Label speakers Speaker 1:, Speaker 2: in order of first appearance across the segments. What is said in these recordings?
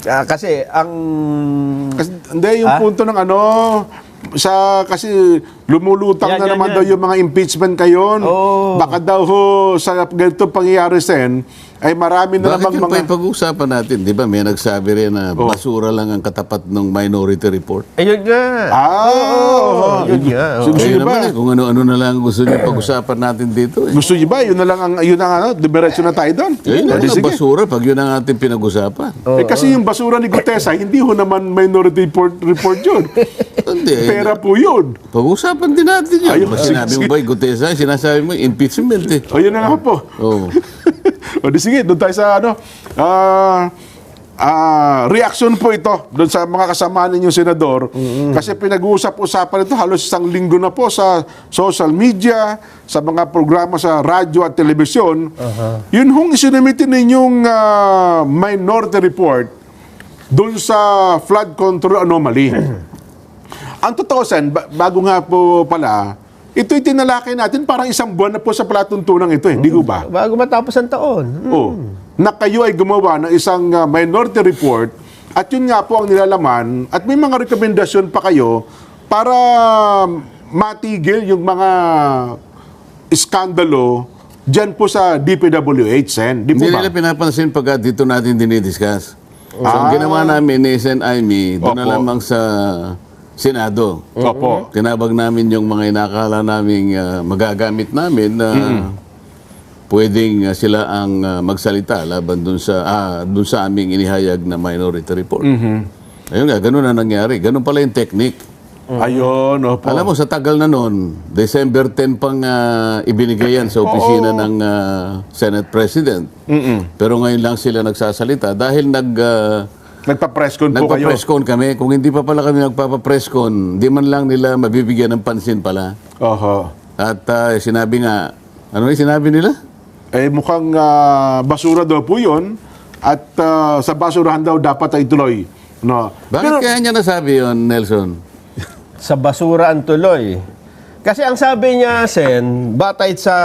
Speaker 1: Kasi ang...
Speaker 2: Kasi, hindi, yung punto ng ano, kasi lumulutang
Speaker 1: Yan,
Speaker 2: na
Speaker 1: yan,
Speaker 2: naman
Speaker 1: yan.
Speaker 2: daw yung mga impeachment kayon.
Speaker 1: Oo.
Speaker 2: Baka daw sa ganito pangyayari sen, ay marami na
Speaker 3: Bakit
Speaker 2: namang
Speaker 3: yung
Speaker 2: mga...
Speaker 3: pag-uusapan natin, di ba, may nagsabi rin na basura lang ang katapat ng Minority Report.
Speaker 1: Ayun nga. Yun nga.
Speaker 2: So, gusto
Speaker 3: Kayo
Speaker 2: niyo ba?
Speaker 3: naman kung ano-ano na lang gusto niyo pag-usapan natin dito.
Speaker 2: Gusto niyo ba? Yun na lang ang ano, diretso na tayo doon.
Speaker 3: Yun
Speaker 2: O, di
Speaker 3: ang
Speaker 2: sige.
Speaker 3: basura pag yun ang ating pinag-usapan.
Speaker 2: Kasi yung basura ni Gutesa, hindi ho naman Minority Report yun.
Speaker 3: Hindi.
Speaker 2: Pera po yun.
Speaker 3: Pag-usapan din natin yun.
Speaker 2: Ayun,
Speaker 3: Mas sinabi mo ba, Gutesa, sinasabi mo, impeachment eh.
Speaker 2: O yun na nga po.
Speaker 3: Oh.
Speaker 2: O di sige, doon tayo sa ano, reaction po ito doon sa mga kasama ninyong senador. Kasi pinag-uusap-usapan ito halos isang linggo na po sa social media, sa mga programa sa radyo at telebisyon. Yun hong isinamitin ninyong minority report doon sa flood control anomaly. Ang totoo, Sen, bago nga po pala, ito'y tinalakay natin parang isang buwan na po sa palatuntunang ito, hindi ko ba?
Speaker 1: Bago matapos ang taon.
Speaker 2: Na kayo ay gumawa ng isang minority report at yun nga po ang nilalaman at may mga rekomendasyon pa kayo para matigil yung mga iskandalo dyan po sa DPWH, Sen. Di po
Speaker 3: Hindi
Speaker 2: ba?
Speaker 3: nila pinapansin pagka dito natin dinidiscuss. So, ang ginawa namin ni SNIME, doon na
Speaker 2: Opo.
Speaker 3: lamang sa Senado.
Speaker 2: Opo.
Speaker 3: Tinabag namin yung mga inakala naming magagamit namin na pwedeng sila ang magsalita laban dun sa aming inihayag na minority report. Ayun nga, ganun na nangyari. Ganun pala yung technique.
Speaker 2: Ayun, opo.
Speaker 3: Alam mo, sa tagal na nun, December 10 pang ibinigay yan sa opisina ng Senate President. Pero ngayon lang sila nagsasalita dahil
Speaker 2: Nagpa-presscon po kayo.
Speaker 3: nagpa-presscon kami. Kung hindi pa pala kami nagpapa-presscon, di man lang nila mabibigyan ng pansin pala.
Speaker 2: Oho.
Speaker 3: At sinabi nga, ano yung sinabi nila?
Speaker 2: Eh mukhang basura daw po yun at sa basurahan daw dapat ay ituloy. No.
Speaker 3: Bakit kaya niya nasabi yon, Nelson?
Speaker 1: Sa basura ang tuloy. Kasi ang sabi niya, Sen, batay sa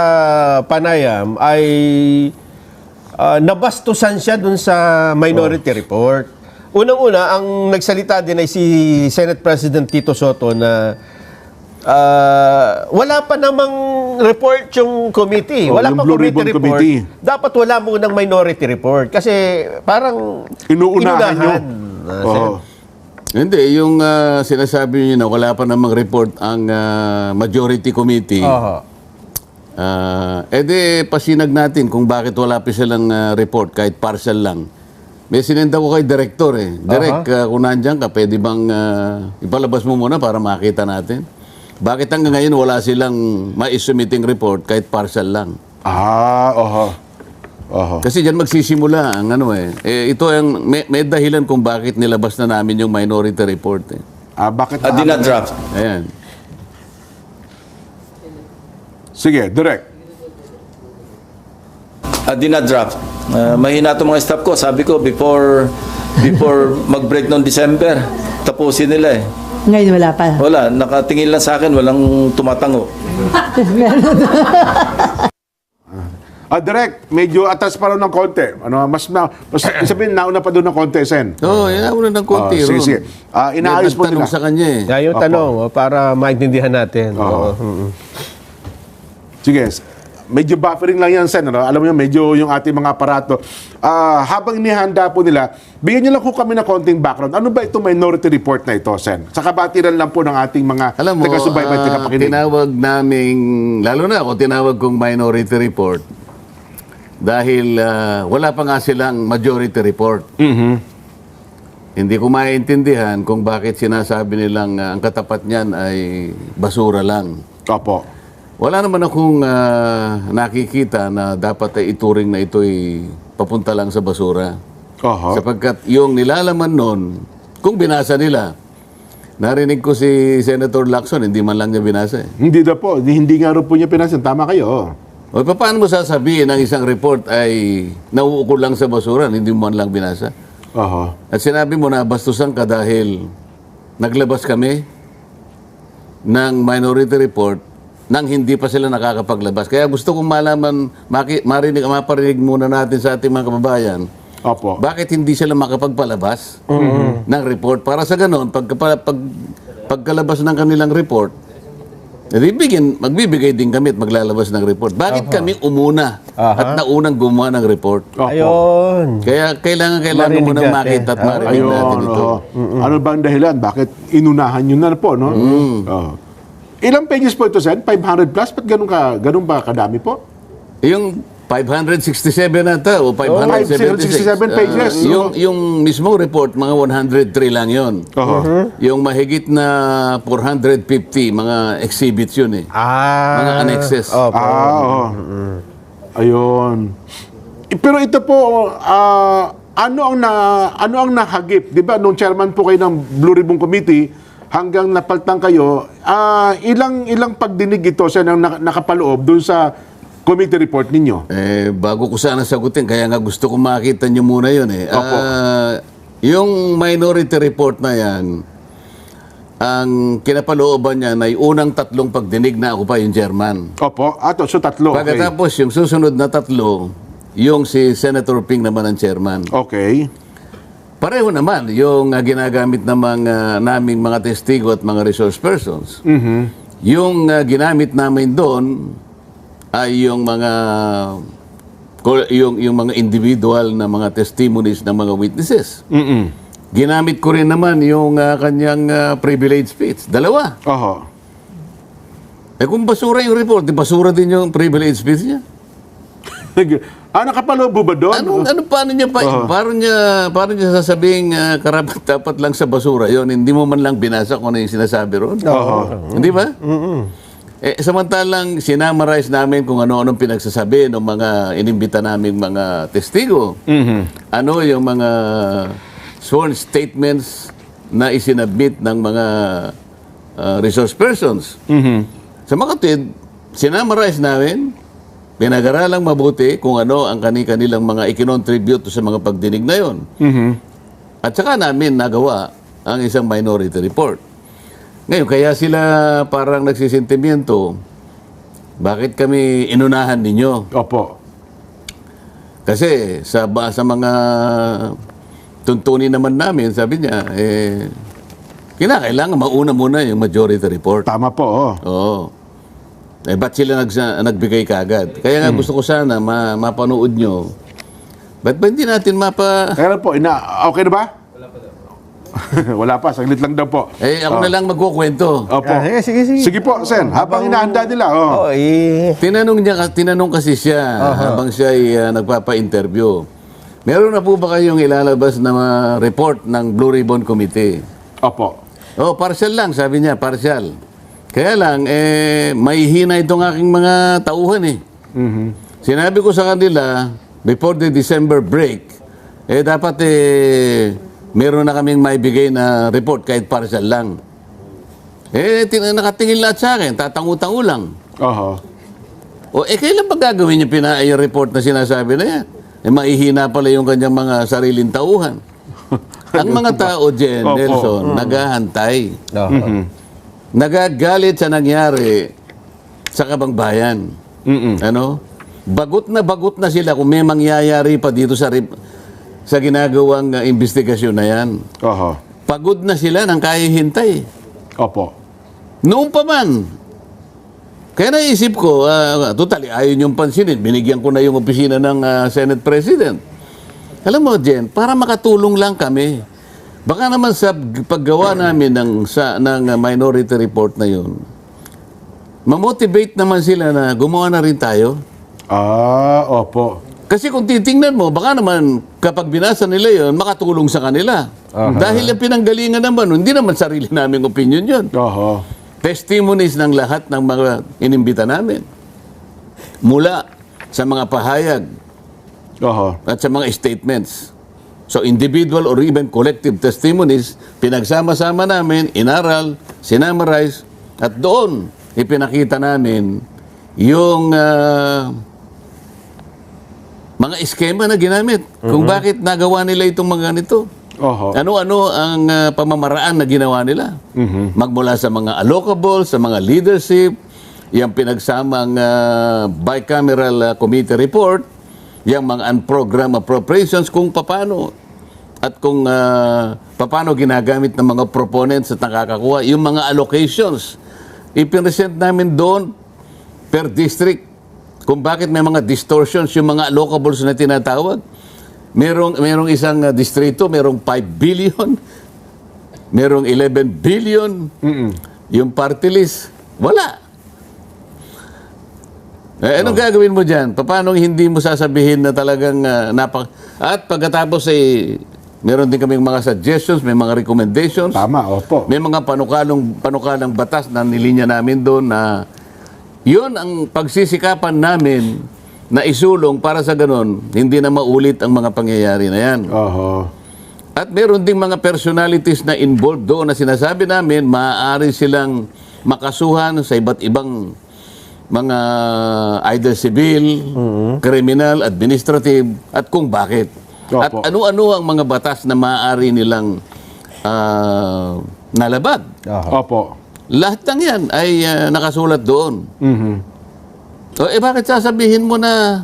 Speaker 1: panayam, ay nabastusan siya dun sa minority report. Unang-una, ang nagsalita din ay si Senate President Tito Soto na wala pa namang report yung committee. Wala
Speaker 2: yung
Speaker 1: pa
Speaker 2: Blue
Speaker 1: committee
Speaker 2: Ribbon
Speaker 1: report.
Speaker 2: Committee.
Speaker 1: Dapat wala munang minority report. Kasi parang
Speaker 2: Inuunahan nyo.
Speaker 1: Sen.
Speaker 2: Oo.
Speaker 3: Hindi, yung sinasabi niyo na wala pa namang report ang majority committee.
Speaker 1: Oho.
Speaker 3: Edi pasinag natin kung bakit wala pa silang report kahit partial lang. May sinenda ko kay director eh. Direk, kung nandyan ka, pwede bang ipalabas mo muna para makita natin? Bakit hanggang ngayon wala silang ma-submitting report kahit partial lang?
Speaker 2: Oho. Oho.
Speaker 3: Kasi dyan magsisimula ang ano eh. Ito ang may dahilan kung bakit nilabas na namin yung minority report eh.
Speaker 2: Bakit
Speaker 4: Dina-draft.
Speaker 3: Ayan.
Speaker 2: Sige, direct.
Speaker 4: Dina-draft. Mahina itong mga staff ko. Sabi ko, before mag-break noong December, tapusin nila eh.
Speaker 5: Ngayon wala pa.
Speaker 4: Wala, nakatingin lang sa akin, walang tumatango.
Speaker 2: Direct, medyo atas pa rin ng konti. Ano, mas sabihin, nauna pa doon ng konti, Sen.
Speaker 3: Oo, inauna ng konti.
Speaker 2: Sige, sige. Inaayos po
Speaker 3: Nagtanong
Speaker 2: nila.
Speaker 3: sa kanya eh.
Speaker 1: Yan yung tanong para maintindihan natin. Oo.
Speaker 2: Sige, medyo buffering lang yan, Sen. Ano? Alam mo yun, medyo yung ating mga aparato. Habang inihanda po nila, bigyan niyo lang po kami ng konting background. Ano ba itong minority report na ito, Sen? Sa kabatiran lang po ng ating mga
Speaker 3: Alam mo,
Speaker 2: taga-subaybay at taga-pakinig.
Speaker 3: tinawag naming, lalo na ako, tinawag kong minority report dahil wala pa nga silang majority report. Hindi ko maintindihan kung bakit sinasabi nilang ang katapat niyan ay basura lang.
Speaker 2: Opo.
Speaker 3: Wala naman akong nakikita na dapat ay ituring na ito'y papunta lang sa basura.
Speaker 2: Oho.
Speaker 3: Sapagkat yung nilalaman nun, kung binasa nila, narinig ko si Senator Lacson, hindi man lang niya binasa eh.
Speaker 2: Hindi na po. Hindi nga rin po niya pinasin. Tama kayo.
Speaker 3: O paano mo sasabihin ang isang report ay nauukol lang sa basura, hindi mo man lang binasa?
Speaker 2: Oho.
Speaker 3: At sinabi mo na bastusan ka dahil naglabas kami ng minority report nang hindi pa sila nakakapaglabas. Kaya gusto kong malaman, maparinig muna natin sa ating mga kababayan
Speaker 2: Opo.
Speaker 3: Bakit hindi sila makapagpalabas ng report? Para sa ganon, pagkalabas ng kanilang report, magbibigay din kami at maglalabas ng report. Bakit kami umuna at naunang gumawa ng report?
Speaker 2: Opo.
Speaker 1: Ayun.
Speaker 3: Kaya kailangan
Speaker 1: Marinig
Speaker 3: mo nang
Speaker 1: natin.
Speaker 3: makita at marinig
Speaker 2: Ayun,
Speaker 3: natin ito.
Speaker 2: Ano ba ang dahilan? Bakit inunahan nyo na po, no? Oo. Ilang pages po ito, Sen? 500 plus? Ba't ganun ba kadami po?
Speaker 3: Yung 567 ata o 576.
Speaker 2: 567 pages.
Speaker 3: Yung mismo report, mga 103 lang yon. Yung mahigit na 450, mga exhibits yun eh. Mga annexes.
Speaker 1: Opo.
Speaker 2: Oo. Ayun. Pero ito po, ano ang nahagip? Di ba, nung chairman po kayo ng Blue Ribbon Committee, hanggang napaltang kayo, ilang pagdinig ito sa nakapaloob dun sa committee report ninyo?
Speaker 3: Bago ko sana sagutin, kaya nga gusto ko makita nyo muna yun eh.
Speaker 2: Opo.
Speaker 3: Yung minority report na yan, ang kinapalooban niya ay unang 3 pagdinig na ako pa yung chairman.
Speaker 2: Opo. So tatlo. Okay.
Speaker 3: Pagkatapos yung susunod na 3, yung si Senator Ping naman ang chairman.
Speaker 2: Okay.
Speaker 3: Pareho naman yung ginagamit ng naming mga testigo at mga resource persons. Yung ginamit namin doon ay yung mga individual na mga testimonies ng mga witnesses. Ginamit ko rin naman yung kanyang privilege speech. 2.
Speaker 2: Oho.
Speaker 3: Kung basura yung report, di basura din yung privilege speech niya.
Speaker 2: Nakapaloob ba doon?
Speaker 3: Paano niya paano niya sasabing karapat dapat lang sa basura yon? Hindi mo man lang binasa kung ano yung sinasabi ron. Hindi ba? Samantalang sinamarize namin kung ano-anong pinagsasabi ng mga inimbita naming mga testigo. Ano yung mga sworn statements na isinabmit ng mga resource persons. Sa makatid, sinamarize namin, pinag-aralang mabuti kung ano ang kanilang mga ikinontribute sa mga pagdinig na yon. At saka namin nagawa ang isang minority report. Ngayon, kaya sila parang nagsisentimiento, bakit kami inunahan ninyo?
Speaker 2: Opo.
Speaker 3: Kasi sa mga tuntunin naman namin, sabi niya, kinakailangan mauna muna yung majority report.
Speaker 2: Tama po.
Speaker 3: Oo. Ba't sila nagbigay kagad? Kaya nga gusto ko sana mapanood nyo. Ba't ba hindi natin
Speaker 2: Kaya po, okay na ba? Wala pa, saglit lang daw po.
Speaker 3: ako na lang magkukwento.
Speaker 2: Opo.
Speaker 1: Sige.
Speaker 2: Sige po, Sen. Habang inahanda nila.
Speaker 1: Oo,
Speaker 3: Tinanong kasi siya habang siya ay nagpapa-interview. Meron na po ba kayong ilalabas na report ng Blue Ribbon Committee?
Speaker 2: Opo.
Speaker 3: Partial lang, sabi niya, partial. Kaya lang, may hina itong aking mga tauhan eh. Sinabi ko sa kanila, before the December break, dapat meron na kaming maibigay na report kahit partial lang. Nakatingin lahat sa akin, tatangu-tangu lang.
Speaker 2: Oho.
Speaker 3: Kailan ba gagawin yung report na sinasabi na yan? Maihina pala yung kanyang mga sariling tauhan. Ang mga tao, Jen, Nelson, naghahantay. Nagagalit sa nangyari sa Kabangbayan. Ano? Bagot na sila kung may mangyayari pa dito sa ginagawang investigasyon na yan.
Speaker 2: Oho.
Speaker 3: Pagod na sila ng kahihintay.
Speaker 2: Opo.
Speaker 3: Noon pa man. Kaya naisip ko, totally, ayaw niyong pansinin. Binigyan ko na yung opisina ng Senate President. Alam mo, Jen, para makatulong lang kami. Baka naman sa paggawa namin ng minority report na yun, mamotivate naman sila na gumawa na rin tayo.
Speaker 2: Opo.
Speaker 3: Kasi kung titingnan mo, baka naman kapag binasa nila yon, makatulong sa kanila. Dahil yung pinanggalingan naman, hindi naman sarili naming opinion yun.
Speaker 2: Oho.
Speaker 3: Testimonies ng lahat ng mga inimbita namin. Mula sa mga pahayag
Speaker 2: Oho.
Speaker 3: at sa mga statements. So individual or even collective testimonies, pinagsama-sama namin, inaral, sinamarize, at doon ipinakita namin yung mga eskema na ginamit. Kung bakit nagawa nila itong mga ganito.
Speaker 2: Oho.
Speaker 3: Ano-ano ang pamamaraan na ginawa nila. Magmula sa mga allocable, sa mga leadership, yung pinagsamang bicameral committee report, yung mga unprogrammed appropriations kung paano at kung paano ginagamit ng mga proponents at nakakakuha yung mga allocations. Ipinresent namin doon per district kung bakit may mga distortions yung mga allocables na tinatawag. Merong isang distrito, merong 5 billion, merong 11 billion, yung party list, wala. Anong gagawin mo dyan? Paano hindi mo sasabihin na talagang At pagkatapos meron din kaming mga suggestions, may mga recommendations.
Speaker 2: Tama, opo.
Speaker 3: May mga panukalang batas na nilinya namin doon na yun ang pagsisikapan namin na isulong para sa ganun, hindi na maulit ang mga pangyayari na yan.
Speaker 2: Oho.
Speaker 3: At meron ding mga personalities na involved doon na sinasabi namin maaari silang makasuhan sa iba't ibang mga either civil, criminal, administrative, at kung bakit.
Speaker 2: Opo.
Speaker 3: At ano-ano ang mga batas na maaari nilang nalabag.
Speaker 2: Opo.
Speaker 3: Lahat ng yan ay nakasulat doon. So, bakit sasabihin mo na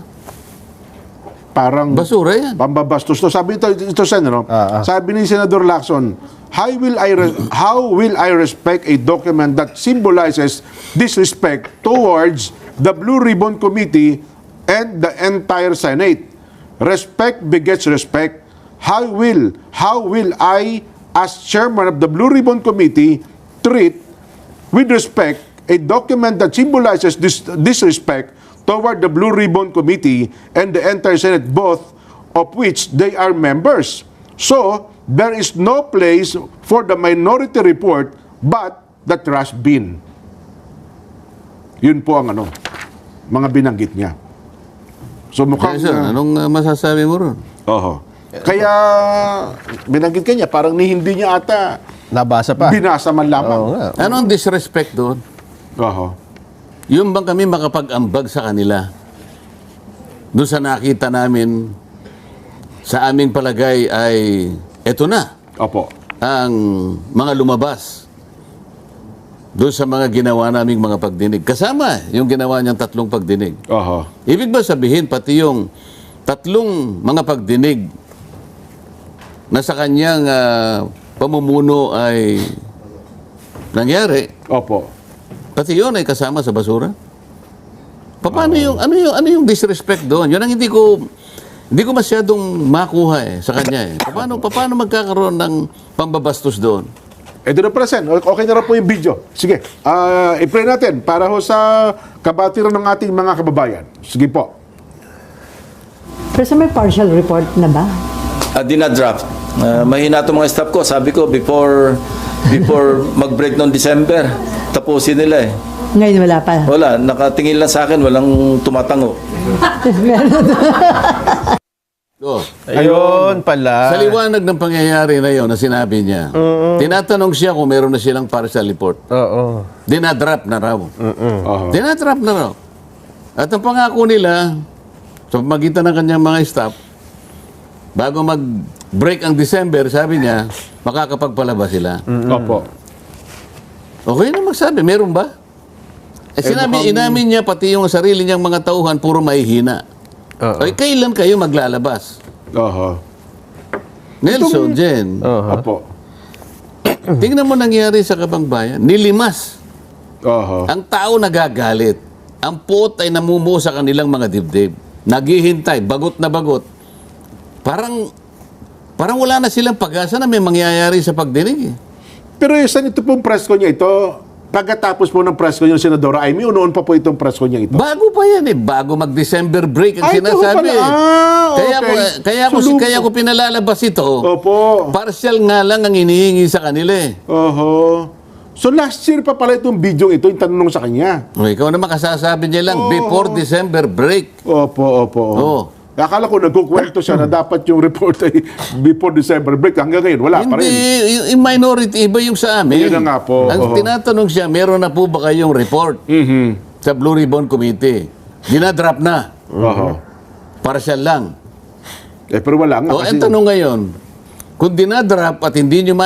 Speaker 2: Parang
Speaker 3: basura yan?
Speaker 2: pambabastos to. Sabi ito Sen, no? Sabi ni Senador Lacson, how will I respect a document that symbolizes disrespect towards the Blue Ribbon Committee and the entire Senate? Respect begets respect. How will I, as chairman of the Blue Ribbon Committee, treat with respect a document that symbolizes disrespect toward the Blue Ribbon Committee and the entire Senate, both of which they are members? So, there is no place for the minority report but the trash bin. Yun po ang mga binanggit niya. So mukhang...
Speaker 3: Yes, sir. Anong masasabi mo ron?
Speaker 2: Oho. Kaya binanggit kanya, parang hindi niya ata
Speaker 1: Nabasa pa.
Speaker 2: binasa man lamang.
Speaker 1: Oo nga.
Speaker 3: Anong disrespect doon?
Speaker 2: Oho.
Speaker 3: Yung bang kami makapag-ambag sa kanila? Doon sa nakita namin, sa aming palagay ay, eto na,
Speaker 2: Opo.
Speaker 3: ang mga lumabas doon sa mga ginawa naming mga pagdinig. Kasama yung ginawa niyang 3 pagdinig.
Speaker 2: Oho.
Speaker 3: Ibig ba sabihin, pati yung 3 mga pagdinig na sa kanyang pamumuno ay nangyari,
Speaker 2: Opo.
Speaker 3: pati yun ay kasama sa basura? Paano ano yung disrespect doon? Yun ang hindi ko masyadong makuha sa kanya Paano magkakaroon ng pambabastos doon?
Speaker 2: Ito na pala, Sen. Okay na rin po yung video. Sige. I-play natin para ho sa kabatiran ng ating mga kababayan. Sige po.
Speaker 5: Pero sa may partial report na ba?
Speaker 4: Dinadraft. Mahina itong mga staff ko. Sabi ko, before mag-break noong December, tapusin nila eh.
Speaker 5: Ngayon wala pa.
Speaker 4: Wala, nakatingin lang sa akin, walang tumatango.
Speaker 3: Oh.
Speaker 1: Ayun pala.
Speaker 3: Sa liwanag ng pangyayari na yon na sinabi niya, tinatanong siya kung meron na silang partial report.
Speaker 1: Oo.
Speaker 3: Dinadrap na raw.
Speaker 2: Oho.
Speaker 3: Dinadrap na raw. At ang pangako nila, sa pamagitan ng kanyang mga staff, bago mag-break ang December, sabi niya, makakapagpalabas sila.
Speaker 2: Opo.
Speaker 3: Okay na magsabi, meron ba? Inamin niya pati yung sarili niyang mga tauhan, puro mahihina. Ay, kailan kayo maglalabas?
Speaker 2: Oho.
Speaker 3: Nelson, Jen,
Speaker 2: Opo.
Speaker 3: tingnan mo nangyari sa Kabangbayan. Nilimas.
Speaker 2: Oho.
Speaker 3: Ang tao nagagalit. Ang puot ay namumuo sa kanilang mga dibdib. Naghihintay, bagot na bagot. Parang wala na silang pag-asa na may mangyayari sa pagdinig.
Speaker 2: Pero saan ito pong presko niya ito? Pagkatapos po ng presko niya, Senadora Amy, noon pa po itong presko niya ito?
Speaker 3: Bago pa yan Bago mag-December break ang
Speaker 2: Ay, ito
Speaker 3: sinasabi.
Speaker 2: pala. Okay.
Speaker 3: Kaya ko pinalalabas ito.
Speaker 2: Opo.
Speaker 3: Partial nga lang ang inihingi sa kanila
Speaker 2: Oho. So last year pa pala itong video ito, yung tanong sa kanya.
Speaker 3: O, ikaw naman kasasabi niya lang, before December break.
Speaker 2: Opo.
Speaker 3: Oo.
Speaker 2: Akala ko nagkukwento siya na dapat yung report ay before December break. Hanggang ngayon, wala pa
Speaker 3: Hindi,
Speaker 2: rin.
Speaker 3: yung minority, iba yung sa amin.
Speaker 2: Yun na nga po.
Speaker 3: Ang tinatanong siya, meron na po ba kayong report sa Blue Ribbon Committee? Dinadrop na.
Speaker 2: Oho.
Speaker 3: Partial lang.
Speaker 2: Pero wala nga.
Speaker 3: O, ang tanong ngayon, kung dinadrop at hindi nyo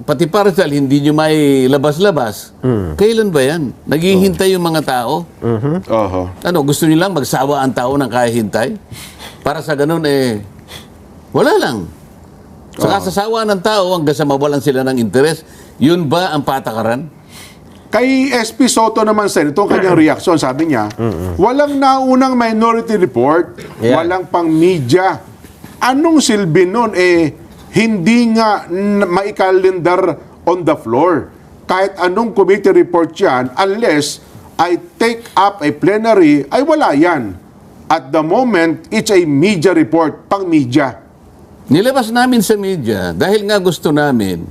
Speaker 3: pati parcel, hindi nyo may labas-labas. Kailan ba yan? Naghihintay yung mga tao.
Speaker 2: Oho.
Speaker 3: Ano, gusto nyo lang magsawa ang tao ng kahihintay? Para sa ganun, wala lang. Sa kasasawa ng tao, hanggang sa mawalan sila ng interes, yun ba ang patakaran?
Speaker 2: Kay SP Soto naman, Sen, itong kanyang reaksyon, sabi niya, walang naunang minority report,
Speaker 1: Yeah.
Speaker 2: walang pang media. Anong silbi nun? Hindi nga maikalendar on the floor. Kahit anong committee report yan, unless I take up a plenary, ay wala yan. At the moment, it's a media report, pang media.
Speaker 3: Nilabas namin sa media dahil nga gusto namin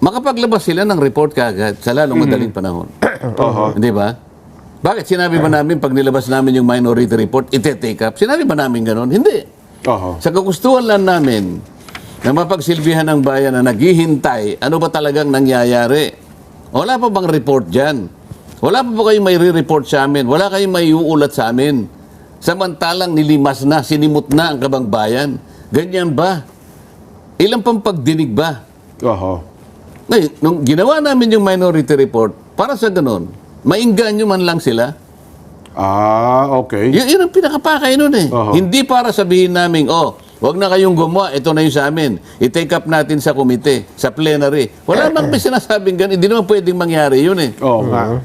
Speaker 3: makapaglabas sila ng report kagad sa lalong madaling panahon. Hindi ba? Bakit sinabi ba namin pag nilabas namin yung minority report, ite-take up? Sinabi ba namin ganun? Hindi. Sa kagustuhan lang namin na mapagsilbihan ng bayan na naghihintay, ano ba talagang nangyayari? Wala pa bang report dyan? Wala pa ba kayong may re-report sa amin? Wala kayong may uulat sa amin? Samantalang nilimas na, sinimot na ang kabangbayan. Ganyan ba? Ilang pang pagdinig ba? Ngayon, nung ginawa namin yung minority report, para sa ganun, maingganyo man lang sila.
Speaker 2: Okay.
Speaker 3: Yun ang pinakapakay nun eh. Hindi para sabihin namin, wag na kayong gumawa, ito na yung sa amin. I-take up natin sa komite, sa plenary. Wala mang may sinasabing ganun. Hindi naman pwedeng mangyari yun eh.
Speaker 2: Oo nga.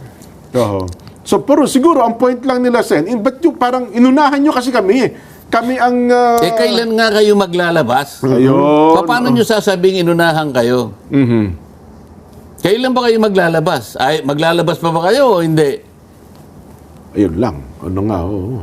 Speaker 2: So, pero siguro, ang point lang nila, Sen, ba't yung parang inunahan nyo kasi kami? Kami ang...
Speaker 3: Kailan nga kayo maglalabas?
Speaker 2: Ayun.
Speaker 3: Paano nyo sasabing inunahan kayo? Kailan ba kayo maglalabas? Ay, maglalabas pa ba kayo o hindi?
Speaker 2: Ayun lang. Ano nga, oo.